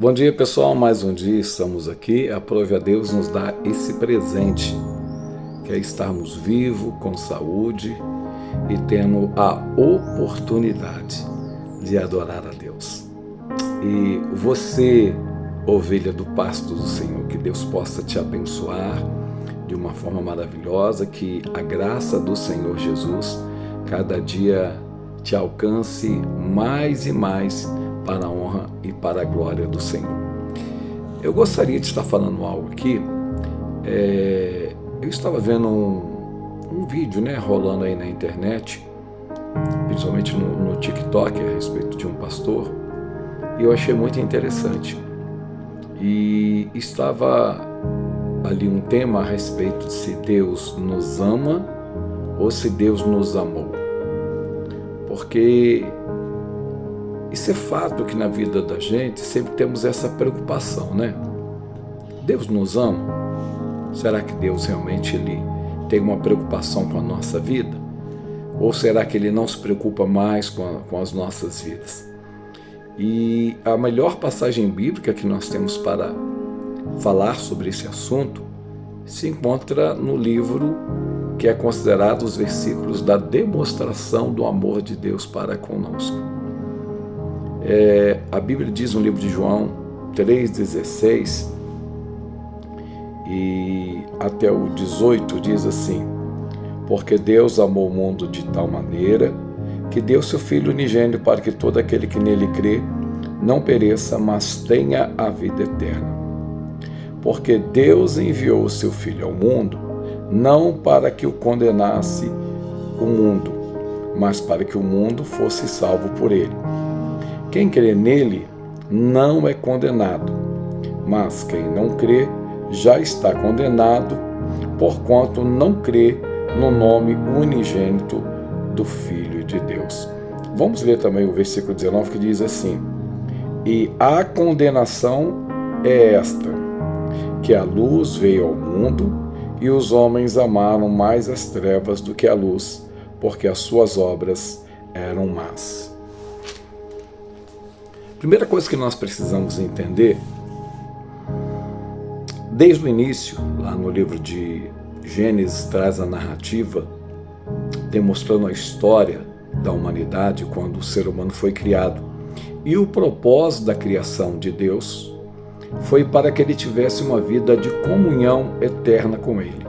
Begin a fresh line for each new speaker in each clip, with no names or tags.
Bom dia, pessoal, mais um dia estamos aqui. Aprove a Deus nos dar esse presente, que é estarmos vivos, com saúde e tendo a oportunidade de adorar a Deus. E você, ovelha do pasto do Senhor, que Deus possa te abençoar de uma forma maravilhosa, que a graça do Senhor Jesus cada dia te alcance mais e mais para a honra e para a glória do Senhor. Eu gostaria de estar falando algo aqui. Eu estava vendo um vídeo, rolando aí na internet, principalmente no TikTok, a respeito de um pastor, e eu achei muito interessante. E estava ali um tema a respeito de se Deus nos ama ou se Deus nos amou. Porque isso é fato que na vida da gente sempre temos essa preocupação, Deus nos ama? Será que Deus realmente ele tem uma preocupação com a nossa vida? Ou será que ele não se preocupa mais com as nossas vidas? E a melhor passagem bíblica que nós temos para falar sobre esse assunto se encontra no livro que é considerado os versículos da demonstração do amor de Deus para conosco. A Bíblia diz no livro de João 3,16 e até o 18 diz assim: porque Deus amou o mundo de tal maneira que deu seu Filho unigênito para que todo aquele que nele crê não pereça, mas tenha a vida eterna. Porque Deus enviou o seu Filho ao mundo, não para que o condenasse o mundo, mas para que o mundo fosse salvo por ele. Quem crê nele não é condenado, mas quem não crê já está condenado, porquanto não crê no nome unigênito do Filho de Deus. Vamos ler também o versículo 19 que diz assim: e a condenação é esta, que a luz veio ao mundo e os homens amaram mais as trevas do que a luz, porque as suas obras eram más. Primeira coisa que nós precisamos entender, desde o início, lá no livro de Gênesis, traz a narrativa demonstrando a história da humanidade quando o ser humano foi criado. E o propósito da criação de Deus foi para que ele tivesse uma vida de comunhão eterna com ele.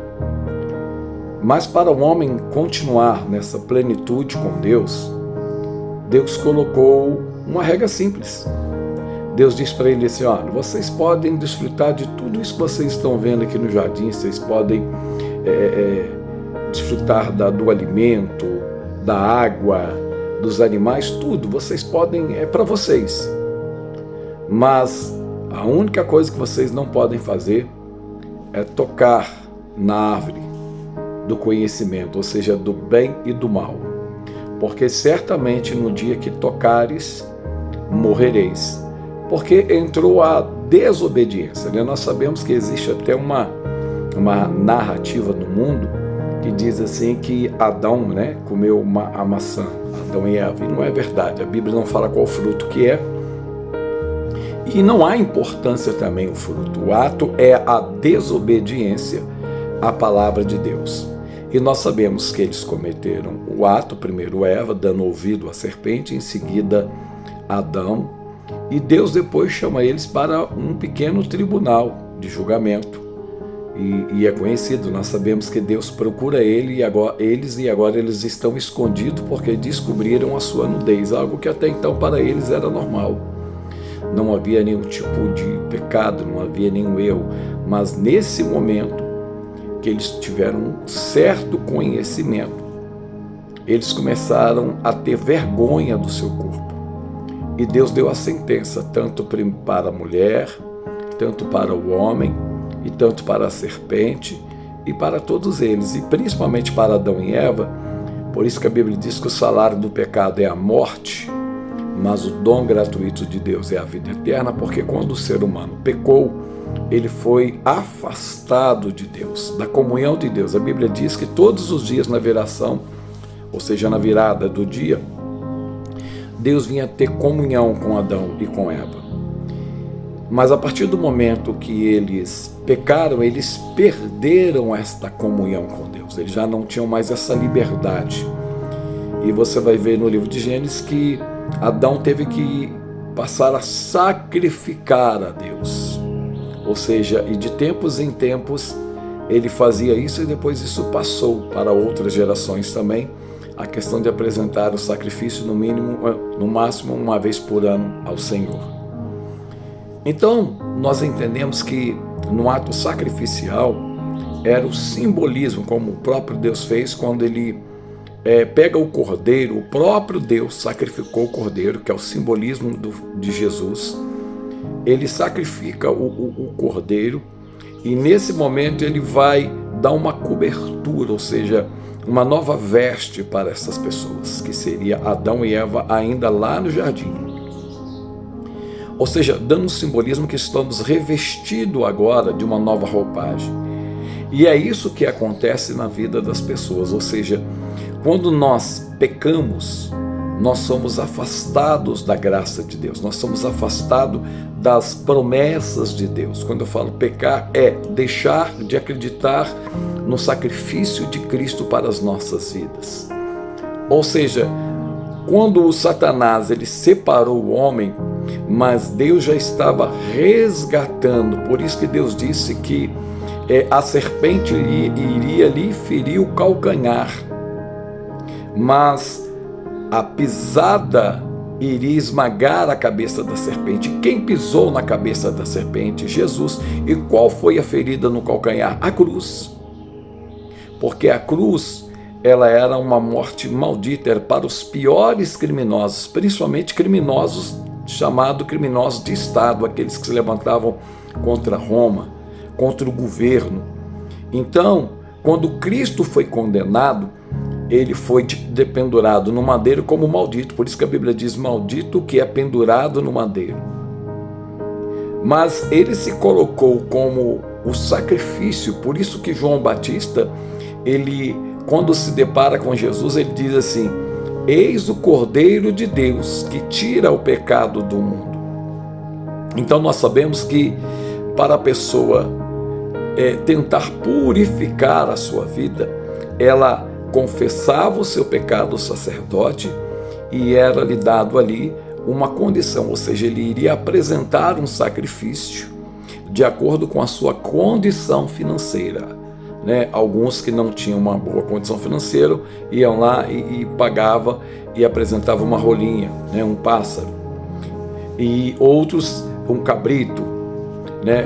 Mas para o homem continuar nessa plenitude com Deus, Deus colocou uma regra simples. Deus diz para ele assim: olha, vocês podem desfrutar de tudo isso que vocês estão vendo aqui no jardim, vocês podem desfrutar do alimento, da água, dos animais, tudo, vocês podem, é para vocês. Mas a única coisa que vocês não podem fazer é tocar na árvore do conhecimento, ou seja, do bem e do mal. Porque certamente no dia que tocares, morrereis. Porque entrou a desobediência. Nós sabemos que existe até uma narrativa no mundo que diz assim que Adão comeu a maçã, Adão e Eva. E não é verdade, a Bíblia não fala qual fruto que é. E não há importância também o fruto. O ato é a desobediência à palavra de Deus. E nós sabemos que eles cometeram o ato, primeiro Eva, dando ouvido à serpente, em seguida Adão. E Deus depois chama eles para um pequeno tribunal de julgamento. E é conhecido, nós sabemos que Deus procura eles e agora eles estão escondidos porque descobriram a sua nudez, algo que até então para eles era normal. Não havia nenhum tipo de pecado, não havia nenhum erro, mas nesse momento que eles tiveram um certo conhecimento, eles começaram a ter vergonha do seu corpo. E Deus deu a sentença, tanto para a mulher, tanto para o homem, e tanto para a serpente, e para todos eles, e principalmente para Adão e Eva. Por isso que a Bíblia diz que o salário do pecado é a morte, mas o dom gratuito de Deus é a vida eterna, porque quando o ser humano pecou, ele foi afastado de Deus, da comunhão de Deus. A Bíblia diz que todos os dias na viração, ou seja, na virada do dia, Deus vinha ter comunhão com Adão e com Eva. Mas a partir do momento que eles pecaram, eles perderam esta comunhão com Deus. Eles já não tinham mais essa liberdade. E você vai ver no livro de Gênesis que Adão teve que passar a sacrificar a Deus. Ou seja, e de tempos em tempos ele fazia isso, e depois isso passou para outras gerações também, a questão de apresentar o sacrifício no máximo uma vez por ano ao Senhor. Então, nós entendemos que no ato sacrificial era o simbolismo, como o próprio Deus fez quando ele pega o cordeiro. O próprio Deus sacrificou o cordeiro, que é o simbolismo de Jesus. Ele sacrifica o cordeiro, e nesse momento ele vai dar uma cobertura, ou seja, uma nova veste para essas pessoas, que seria Adão e Eva ainda lá no jardim. Ou seja, dando um simbolismo que estamos revestidos agora de uma nova roupagem. E é isso que acontece na vida das pessoas, ou seja, quando nós pecamos, nós somos afastados da graça de Deus, nós somos afastados das promessas de Deus. Quando eu falo pecar, é deixar de acreditar no sacrifício de Cristo para as nossas vidas. Ou seja, quando o Satanás ele separou o homem, mas Deus já estava resgatando. Por isso que Deus disse que a serpente iria lhe ferir o calcanhar, mas a pisada iria esmagar a cabeça da serpente. Quem pisou na cabeça da serpente? Jesus. E qual foi a ferida no calcanhar? A cruz. Porque a cruz, ela era uma morte maldita, era para os piores criminosos, principalmente criminosos, chamados criminosos de Estado, aqueles que se levantavam contra Roma, contra o governo. Então, quando Cristo foi condenado, ele foi dependurado no madeiro como maldito. Por isso que a Bíblia diz: maldito que é pendurado no madeiro. Mas ele se colocou como o sacrifício. Por isso que João Batista, ele, quando se depara com Jesus, ele diz assim: eis o Cordeiro de Deus que tira o pecado do mundo. Então nós sabemos que para a pessoa tentar purificar a sua vida, ela confessava o seu pecado ao sacerdote, e era-lhe dado ali uma condição, ou seja, ele iria apresentar um sacrifício de acordo com a sua condição financeira. Alguns que não tinham uma boa condição financeira iam lá e pagavam e apresentavam uma rolinha, um pássaro, e outros um cabrito,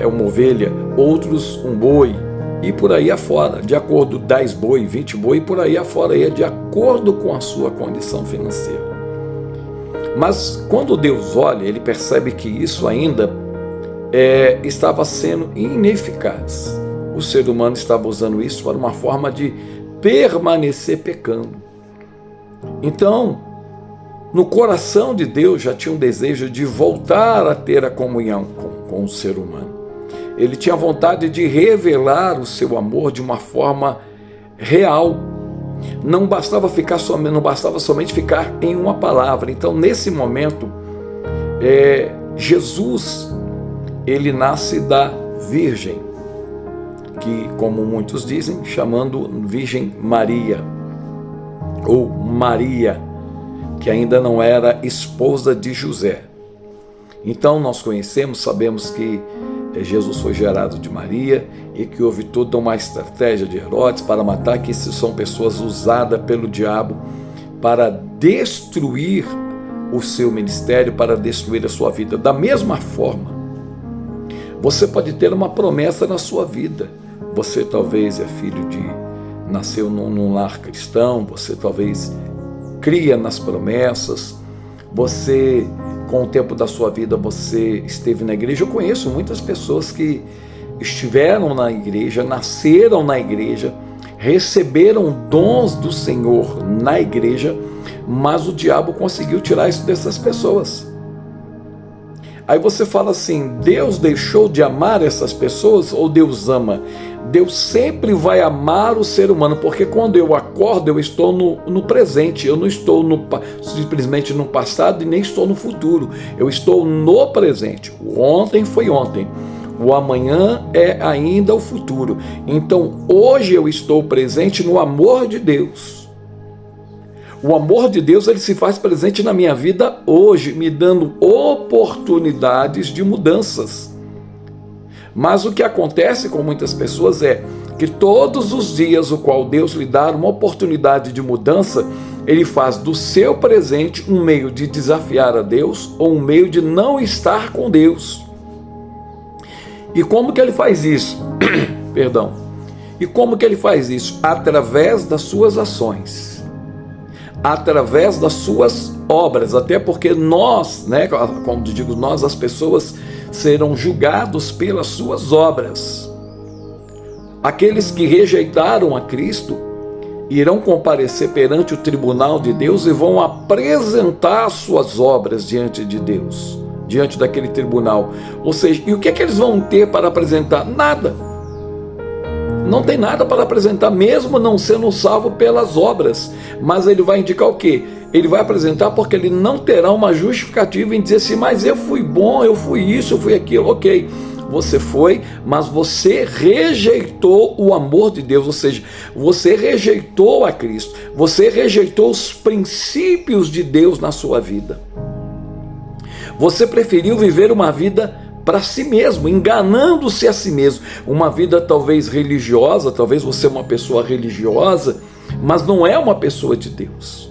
uma ovelha, outros um boi, e por aí afora, de acordo, 10 boi, 20 boi, e por aí afora, ia de acordo com a sua condição financeira. Mas quando Deus olha, ele percebe que isso ainda estava sendo ineficaz. O ser humano estava usando isso para uma forma de permanecer pecando. Então, no coração de Deus já tinha um desejo de voltar a ter a comunhão com o ser humano. Ele tinha vontade de revelar o seu amor de uma forma real. Não bastava somente ficar em uma palavra. Então, nesse momento, Jesus, ele nasce da Virgem, que, como muitos dizem, chamando Virgem Maria, ou Maria, que ainda não era esposa de José. Então nós sabemos que Jesus foi gerado de Maria, e que houve toda uma estratégia de Herodes para matar, que isso são pessoas usadas pelo diabo para destruir o seu ministério, para destruir a sua vida. Da mesma forma, você pode ter uma promessa na sua vida. Você talvez nasceu num lar cristão, você talvez cria nas promessas, você, com o tempo da sua vida, você esteve na igreja. Eu conheço muitas pessoas que estiveram na igreja, nasceram na igreja, receberam dons do Senhor na igreja, mas o diabo conseguiu tirar isso dessas pessoas. Aí você fala assim: Deus deixou de amar essas pessoas ou Deus ama? Deus sempre vai amar o ser humano, porque quando eu acordo, eu estou no presente, eu não estou simplesmente no passado e nem estou no futuro, eu estou no presente. O ontem foi ontem, o amanhã é ainda o futuro. Então hoje eu estou presente no amor de Deus. O amor de Deus, ele se faz presente na minha vida hoje, me dando oportunidades de mudanças. Mas o que acontece com muitas pessoas é que todos os dias o qual Deus lhe dá uma oportunidade de mudança, ele faz do seu presente um meio de desafiar a Deus ou um meio de não estar com Deus. E como que ele faz isso? Perdão. E como que ele faz isso? Através das suas ações, através das suas obras, até porque nós, como digo, nós, as pessoas, serão julgados pelas suas obras. Aqueles que rejeitaram a Cristo irão comparecer perante o tribunal de Deus e vão apresentar suas obras diante de Deus, diante daquele tribunal. Ou seja, e o que é que eles vão ter para apresentar? Nada. Não tem nada para apresentar, mesmo não sendo salvo pelas obras. Mas ele vai indicar o quê? Ele vai apresentar porque ele não terá uma justificativa em dizer assim, mas eu fui bom, eu fui isso, eu fui aquilo. Ok, você foi, mas você rejeitou o amor de Deus, ou seja, você rejeitou a Cristo, você rejeitou os princípios de Deus na sua vida. Você preferiu viver uma vida para si mesmo, enganando-se a si mesmo. Uma vida talvez religiosa, talvez você é uma pessoa religiosa, mas não é uma pessoa de Deus.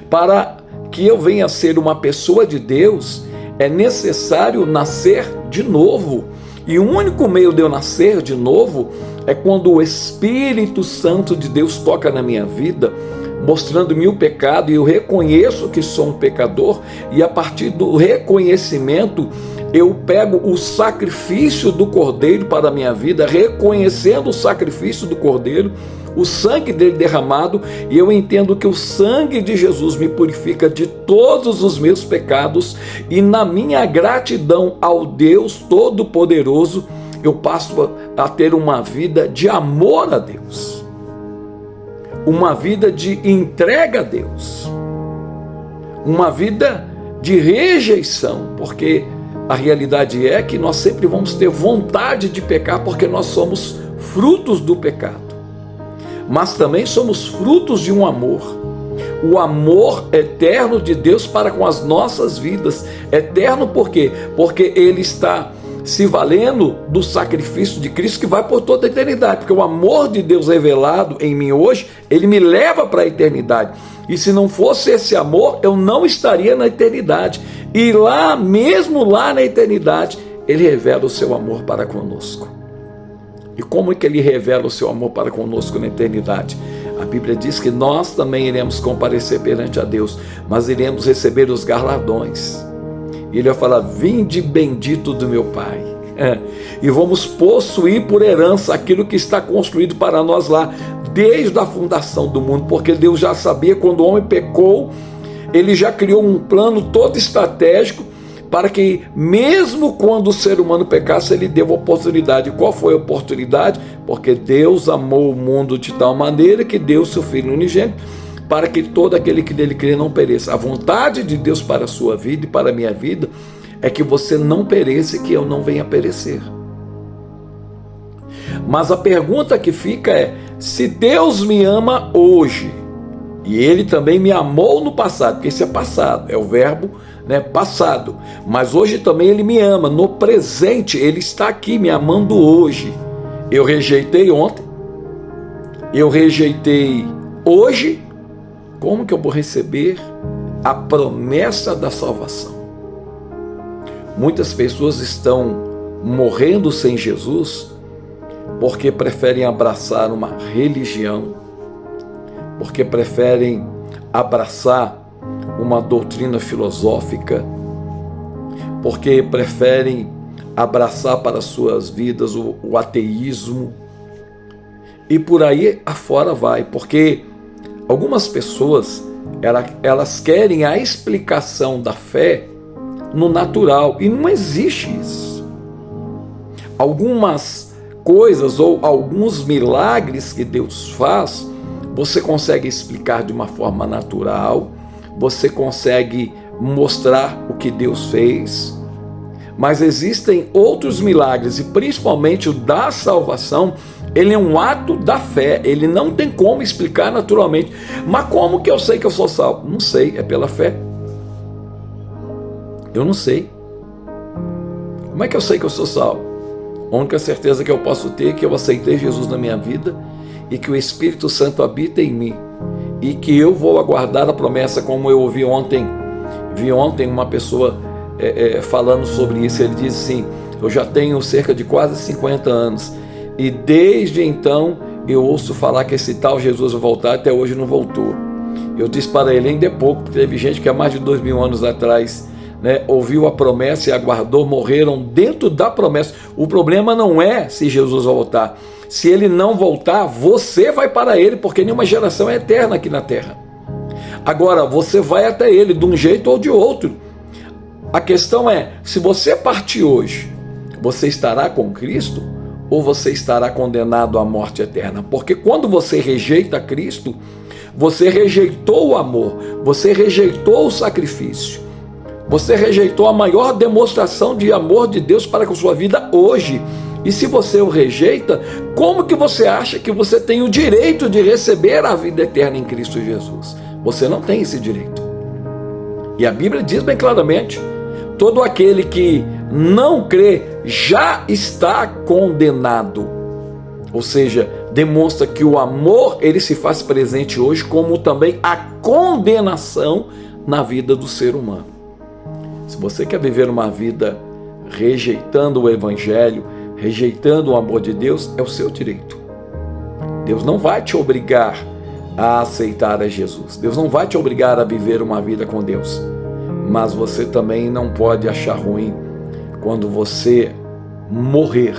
Para que eu venha a ser uma pessoa de Deus, é necessário nascer de novo. E o único meio de eu nascer de novo é quando o Espírito Santo de Deus toca na minha vida, mostrando-me o pecado, e eu reconheço que sou um pecador, e a partir do reconhecimento eu pego o sacrifício do Cordeiro para a minha vida, reconhecendo o sacrifício do Cordeiro, o sangue dele derramado, e eu entendo que o sangue de Jesus me purifica de todos os meus pecados, e na minha gratidão ao Deus Todo-Poderoso, eu passo a ter uma vida de amor a Deus, uma vida de entrega a Deus, uma vida de rejeição, porque a realidade é que nós sempre vamos ter vontade de pecar, porque nós somos frutos do pecado. Mas também somos frutos de um amor, o amor eterno de Deus para com as nossas vidas. Eterno por quê? Porque ele está se valendo do sacrifício de Cristo que vai por toda a eternidade, porque o amor de Deus revelado em mim hoje, ele me leva para a eternidade, e se não fosse esse amor, eu não estaria na eternidade, e lá, mesmo lá na eternidade, ele revela o seu amor para conosco. E como é que ele revela o seu amor para conosco na eternidade? A Bíblia diz que nós também iremos comparecer perante a Deus, mas iremos receber os galardões. E ele vai falar, vinde bendito do meu Pai. E vamos possuir por herança aquilo que está construído para nós lá, desde a fundação do mundo, porque Deus já sabia, quando o homem pecou, ele já criou um plano todo estratégico, para que mesmo quando o ser humano pecasse, ele deu oportunidade. Qual foi a oportunidade? Porque Deus amou o mundo de tal maneira que deu seu Filho unigênito, para que todo aquele que nele crê não pereça. A vontade de Deus para a sua vida e para a minha vida é que você não pereça e que eu não venha perecer. Mas a pergunta que fica é, se Deus me ama hoje, e ele também me amou no passado, porque esse é passado, é o verbo passado, mas hoje também ele me ama, no presente ele está aqui me amando hoje. Eu rejeitei ontem, eu rejeitei hoje, como que eu vou receber a promessa da salvação? Muitas pessoas estão morrendo sem Jesus porque preferem abraçar uma religião, porque preferem abraçar uma doutrina filosófica, porque preferem abraçar para suas vidas o ateísmo, e por aí afora vai, porque algumas pessoas elas querem a explicação da fé no natural, e não existe isso. Algumas coisas ou alguns milagres que Deus faz, você consegue explicar de uma forma natural, você consegue mostrar o que Deus fez, mas existem outros milagres, e principalmente o da salvação, ele é um ato da fé, ele não tem como explicar naturalmente. Mas como que eu sei que eu sou salvo? Não sei, é pela fé. Eu não sei. Como é que eu sei que eu sou salvo? A única certeza que eu posso ter é que eu aceitei Jesus na minha vida e que o Espírito Santo habita em mim e que eu vou aguardar a promessa, como eu ouvi ontem. Vi ontem uma pessoa falando sobre isso. Ele disse assim: eu já tenho cerca de quase 50 anos e desde então eu ouço falar que esse tal Jesus vai voltar, até hoje não voltou. Eu disse para ele, ainda é pouco, porque teve gente que há mais de 2000 anos atrás, né, ouviu a promessa e aguardou, morreram dentro da promessa. O problema não é se Jesus voltar. Se ele não voltar, você vai para ele, porque nenhuma geração é eterna aqui na terra. Agora, você vai até ele de um jeito ou de outro. A questão é, se você partir hoje, você estará com Cristo ou você estará condenado à morte eterna? Porque quando você rejeita Cristo, você rejeitou o amor, você rejeitou o sacrifício, você rejeitou a maior demonstração de amor de Deus para com sua vida hoje. E se você o rejeita, como que você acha que você tem o direito de receber a vida eterna em Cristo Jesus? Você não tem esse direito. E a Bíblia diz bem claramente: todo aquele que não crê já está condenado. Ou seja, demonstra que o amor, ele se faz presente hoje, como também a condenação na vida do ser humano. Se você quer viver uma vida rejeitando o Evangelho, rejeitando o amor de Deus, é o seu direito. Deus não vai te obrigar a aceitar a Jesus. Deus não vai te obrigar a viver uma vida com Deus. Mas você também não pode achar ruim quando você morrer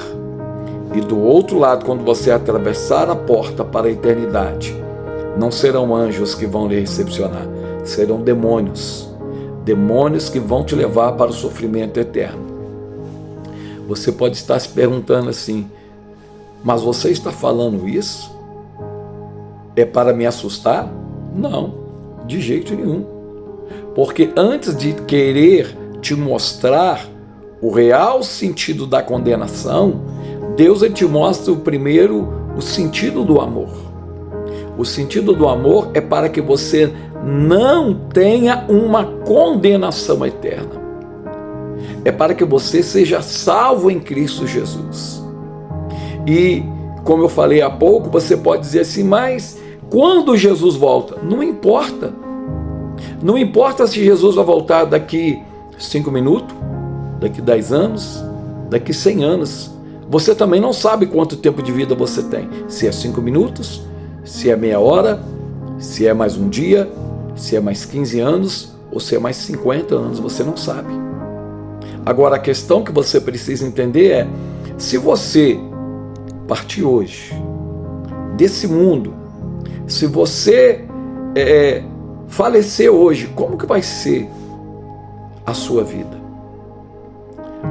e do outro lado, quando você atravessar a porta para a eternidade, não serão anjos que vão lhe recepcionar, serão demônios que vão te levar para o sofrimento eterno. Você pode estar se perguntando assim: mas você está falando isso? É para me assustar? Não, de jeito nenhum. Porque antes de querer te mostrar o real sentido da condenação, Deus te mostra primeiro o sentido do amor. O sentido do amor é para que você não tenha uma condenação eterna. É para que você seja salvo em Cristo Jesus. E, como eu falei há pouco, você pode dizer assim: mas quando Jesus volta? Não importa. Não importa se Jesus vai voltar daqui 5 minutos, daqui 10 anos, daqui 100 anos. Você também não sabe quanto tempo de vida você tem. Se é 5 minutos, se é meia hora, se é mais um dia, se é mais 15 anos ou se é mais 50 anos, você não sabe. Agora, a questão que você precisa entender é: se você partir hoje desse mundo, se você falecer hoje, como que vai ser a sua vida?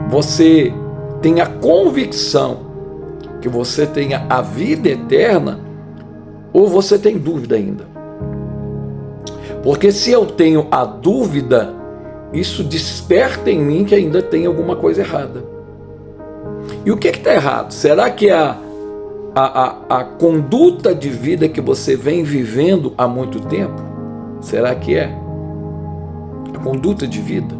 Você tem a convicção que você tenha a vida eterna ou você tem dúvida ainda? Porque se eu tenho a dúvida, isso desperta em mim que ainda tem alguma coisa errada. E o que está errado? Será que a conduta de vida que você vem vivendo há muito tempo? Será que é a conduta de vida?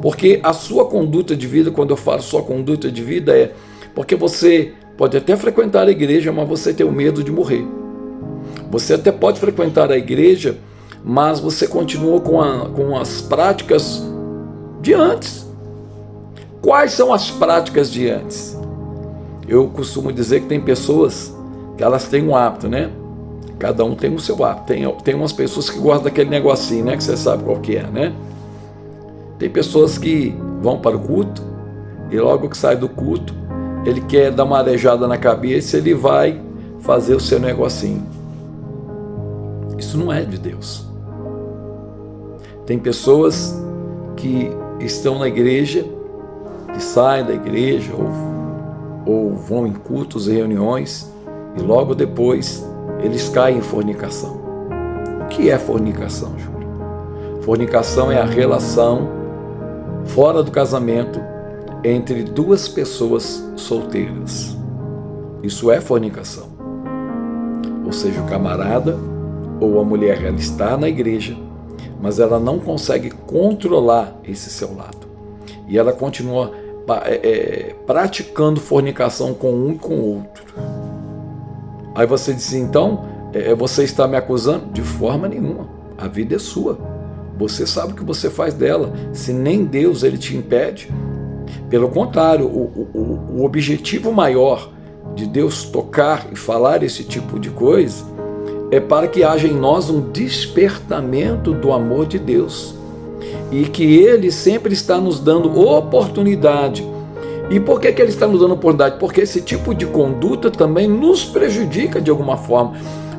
Porque a sua conduta de vida, quando eu falo sua conduta de vida, é porque você pode até frequentar a igreja, mas você tem o medo de morrer. Você até pode frequentar a igreja, mas você continua com as práticas de antes. Quais são as práticas de antes? Eu costumo dizer que tem pessoas que elas têm um hábito, né? Cada um tem o seu hábito. Tem umas pessoas que gostam daquele negocinho, né? Que você sabe qual que é, né? Tem pessoas que vão para o culto e logo que sai do culto, ele quer dar uma arejada na cabeça, ele vai fazer o seu negocinho. Isso não é de Deus. Tem pessoas que estão na igreja, que saem da igreja ou ou vão em cultos e reuniões e logo depois eles caem em fornicação. O que é fornicação, Júlio? Fornicação é a relação fora do casamento entre duas pessoas solteiras. Isso é fornicação. Ou seja, o camarada ou a mulher, ela está na igreja, mas ela não consegue controlar esse seu lado. E ela continua praticando fornicação com um e com o outro. Aí você diz, então, você está me acusando? De forma nenhuma. A vida é sua. Você sabe o que você faz dela. Se nem Deus ele te impede. Pelo contrário, o objetivo maior de Deus tocar e falar esse tipo de coisa é para que haja em nós um despertamento do amor de Deus e que Ele sempre está nos dando oportunidade. E por que Ele está nos dando oportunidade? Porque esse tipo de conduta também nos prejudica de alguma forma,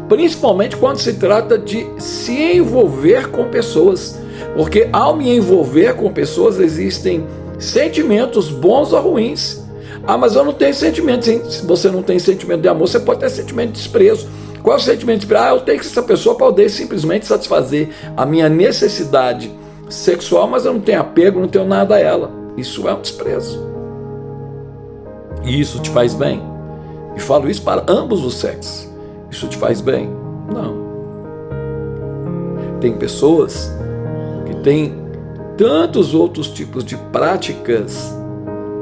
principalmente quando se trata de se envolver com pessoas, porque ao me envolver com pessoas existem sentimentos bons ou ruins. Ah, mas eu não tenho sentimento. Se você não tem sentimento de amor, você pode ter sentimento de desprezo. Qual é o sentimento de desprezo? Eu tenho que essa pessoa para poder simplesmente satisfazer a minha necessidade sexual, mas eu não tenho apego, não tenho nada a ela. Isso é um desprezo. E isso te faz bem? E falo isso para ambos os sexos. Isso te faz bem? Não. Tem pessoas que têm tantos outros tipos de práticas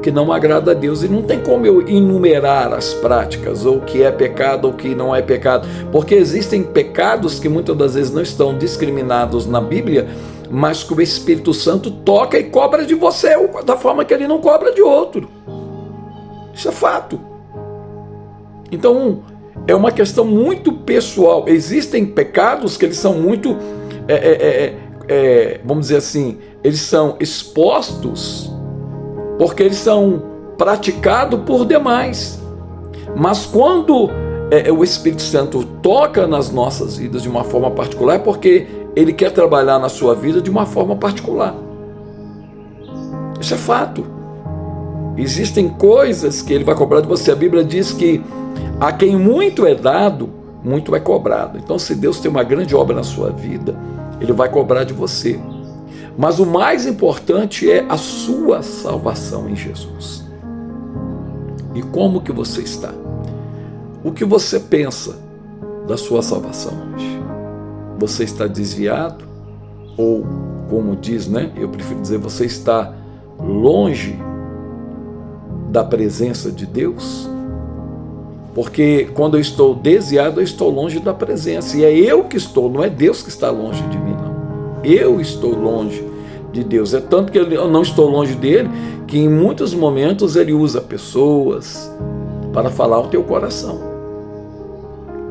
que não agrada a Deus, e não tem como eu enumerar as práticas, ou o que é pecado ou o que não é pecado, porque existem pecados que muitas das vezes não estão discriminados na Bíblia, mas que o Espírito Santo toca e cobra de você da forma que ele não cobra de outro. Isso é fato. Então é uma questão muito pessoal. Existem pecados que eles são muito vamos dizer assim, eles são expostos porque eles são praticados por demais. Mas quando o Espírito Santo toca nas nossas vidas de uma forma particular, é porque ele quer trabalhar na sua vida de uma forma particular. Isso é fato. Existem coisas que ele vai cobrar de você. A Bíblia diz que a quem muito é dado, muito é cobrado. Então, se Deus tem uma grande obra na sua vida, ele vai cobrar de você. Mas o mais importante é a sua salvação em Jesus. E como que você está? O que você pensa da sua salvação hoje? Você está desviado? Ou, como diz, eu prefiro dizer, você está longe da presença de Deus? Porque quando eu estou desviado, eu estou longe da presença. E é eu que estou, não é Deus que está longe de mim, não. Eu estou longe de Deus. É tanto que eu não estou longe dele, que em muitos momentos ele usa pessoas para falar ao teu coração.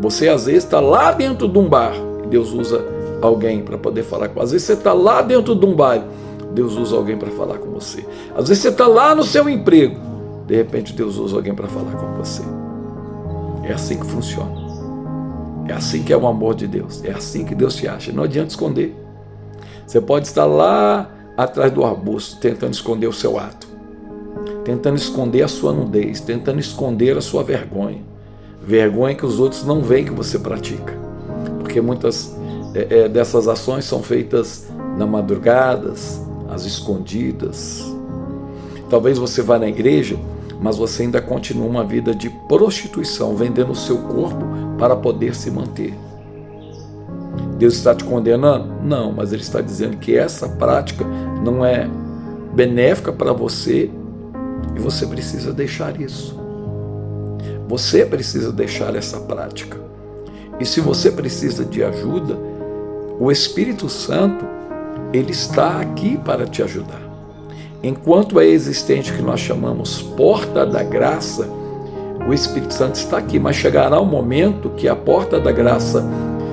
Você às vezes está lá dentro de um bar, e Deus usa alguém para poder falar com você. Às vezes você está lá dentro de um baile, Deus usa alguém para falar com você. Às vezes você está lá no seu emprego, de repente Deus usa alguém para falar com você. É assim que funciona. É assim que é o amor de Deus. É assim que Deus te acha. Não adianta esconder. Você pode estar lá atrás do arbusto, tentando esconder o seu ato, tentando esconder a sua nudez, tentando esconder a sua vergonha. Vergonha que os outros não veem que você pratica. Porque muitas dessas ações são feitas na madrugadas, às escondidas. Talvez você vá na igreja, mas você ainda continua uma vida de prostituição, vendendo o seu corpo para poder se manter. Deus está te condenando? Não, mas Ele está dizendo que essa prática não é benéfica para você e você precisa deixar isso. Você precisa deixar essa prática. E se você precisa de ajuda, o Espírito Santo, Ele está aqui para te ajudar. Enquanto é existente o que nós chamamos porta da graça, o Espírito Santo está aqui, mas chegará um momento que a porta da graça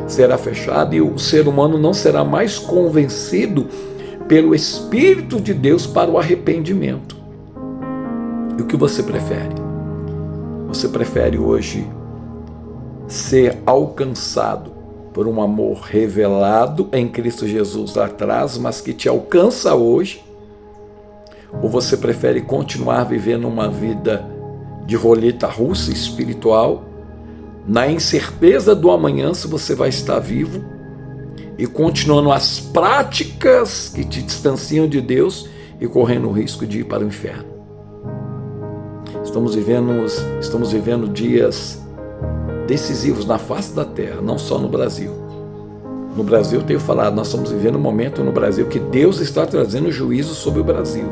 será fechada e o ser humano não será mais convencido pelo Espírito de Deus para o arrependimento. E o que você prefere? Você prefere hoje ser alcançado por um amor revelado em Cristo Jesus lá atrás, mas que te alcança hoje? Ou você prefere continuar vivendo uma vida de roleta russa espiritual, na incerteza do amanhã se você vai estar vivo e continuando as práticas que te distanciam de Deus e correndo o risco de ir para o inferno. Estamos vivendo dias decisivos na face da terra, não só no Brasil. No Brasil, eu tenho falado, nós estamos vivendo um momento no Brasil que Deus está trazendo juízo sobre o Brasil.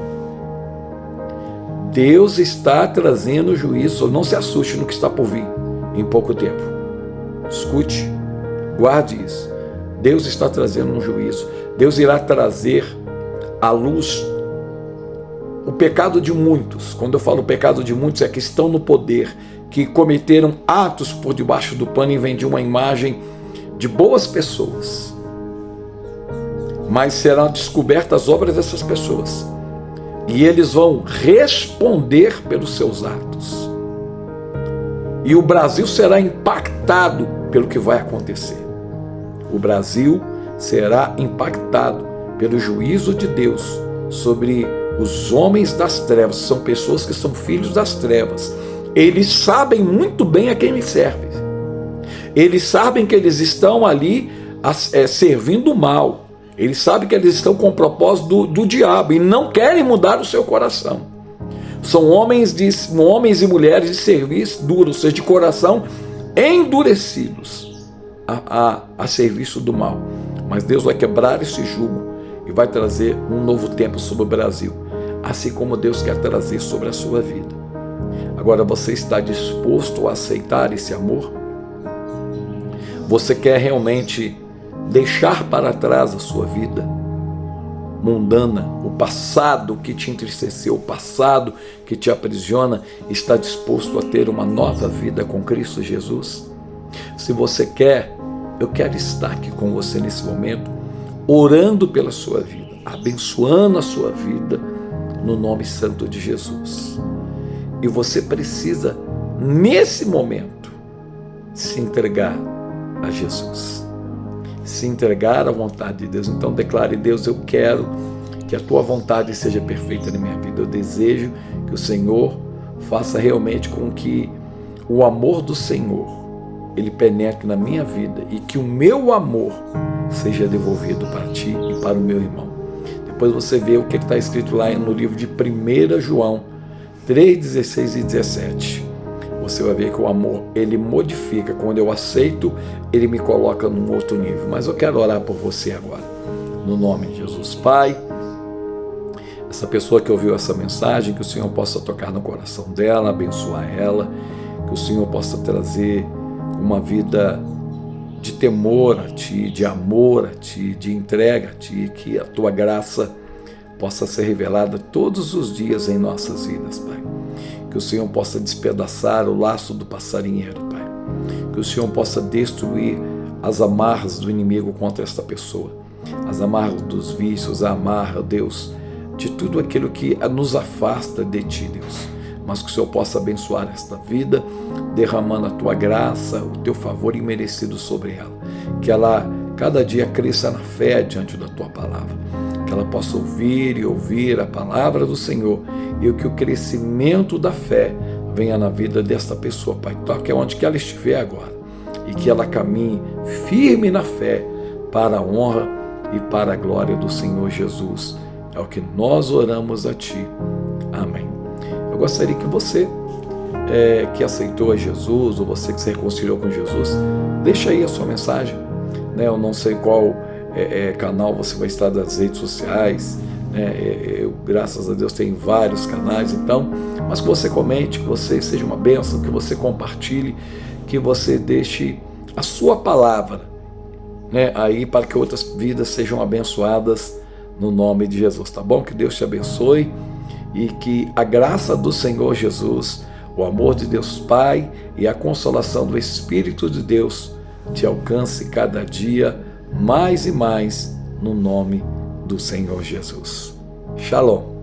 Deus está trazendo juízo, não se assuste no que está por vir em pouco tempo. Escute, guarde isso. Deus está trazendo um juízo. Deus irá trazer à luz o pecado de muitos. Quando eu falo pecado de muitos, é que estão no poder, que cometeram atos por debaixo do pano e vendiam uma imagem de boas pessoas. Mas serão descobertas as obras dessas pessoas. E eles vão responder pelos seus atos. E o Brasil será impactado pelo que vai acontecer. O Brasil será impactado pelo juízo de Deus sobre os homens das trevas. São pessoas que são filhos das trevas. Eles sabem muito bem a quem eles servem. Eles sabem que eles estão ali servindo o mal. Eles sabem que eles estão com o propósito do diabo e não querem mudar o seu coração. São homens e mulheres de serviço duro, ou seja, de coração endurecidos a serviço do mal. Mas Deus vai quebrar esse jugo e vai trazer um novo tempo sobre o Brasil, assim como Deus quer trazer sobre a sua vida. Agora, você está disposto a aceitar esse amor? Você quer realmente deixar para trás a sua vida mundana, o passado que te entristeceu, o passado que te aprisiona, está disposto a ter uma nova vida com Cristo Jesus? Se você quer, eu quero estar aqui com você nesse momento, orando pela sua vida, abençoando a sua vida, no nome santo de Jesus. E você precisa, nesse momento, se entregar a Jesus. Se entregar à vontade de Deus. Então declare: Deus, eu quero que a tua vontade seja perfeita na minha vida. Eu desejo que o Senhor faça realmente com que o amor do Senhor ele penetre na minha vida e que o meu amor seja devolvido para ti e para o meu irmão. Depois você vê o que está escrito lá no livro de 1 João 3, 16 e 17. Você vai ver que o amor, ele modifica. Quando eu aceito, ele me coloca num outro nível. Mas eu quero orar por você agora. No nome de Jesus. Pai, essa pessoa que ouviu essa mensagem, que o Senhor possa tocar no coração dela, abençoar ela, que o Senhor possa trazer uma vida de temor a Ti, de amor a Ti, de entrega a Ti, que a Tua graça possa ser revelada todos os dias em nossas vidas, Pai. Que o Senhor possa despedaçar o laço do passarinheiro, Pai. Que o Senhor possa destruir as amarras do inimigo contra esta pessoa. As amarras dos vícios, a amarra, Deus, de tudo aquilo que nos afasta de Ti, Deus. Mas que o Senhor possa abençoar esta vida, derramando a Tua graça, o Teu favor imerecido sobre ela. Que ela cada dia cresça na fé diante da Tua palavra. Que ela possa ouvir e ouvir a palavra do Senhor e que o crescimento da fé venha na vida desta pessoa, Pai. Toque onde que ela estiver agora e que ela caminhe firme na fé para a honra e para a glória do Senhor Jesus. É o que nós oramos a Ti. Amém. Eu gostaria que você que aceitou a Jesus, ou você que se reconciliou com Jesus, deixa aí a sua mensagem. Eu não sei qual canal você vai estar das redes sociais, eu, graças a Deus, tenho vários canais, então, mas que você comente, que você seja uma bênção, que você compartilhe, que você deixe a sua palavra, aí para que outras vidas sejam abençoadas no nome de Jesus, tá bom? Que Deus te abençoe e que a graça do Senhor Jesus, o amor de Deus Pai e a consolação do Espírito de Deus te alcance cada dia mais e mais no nome do Senhor Jesus. Shalom.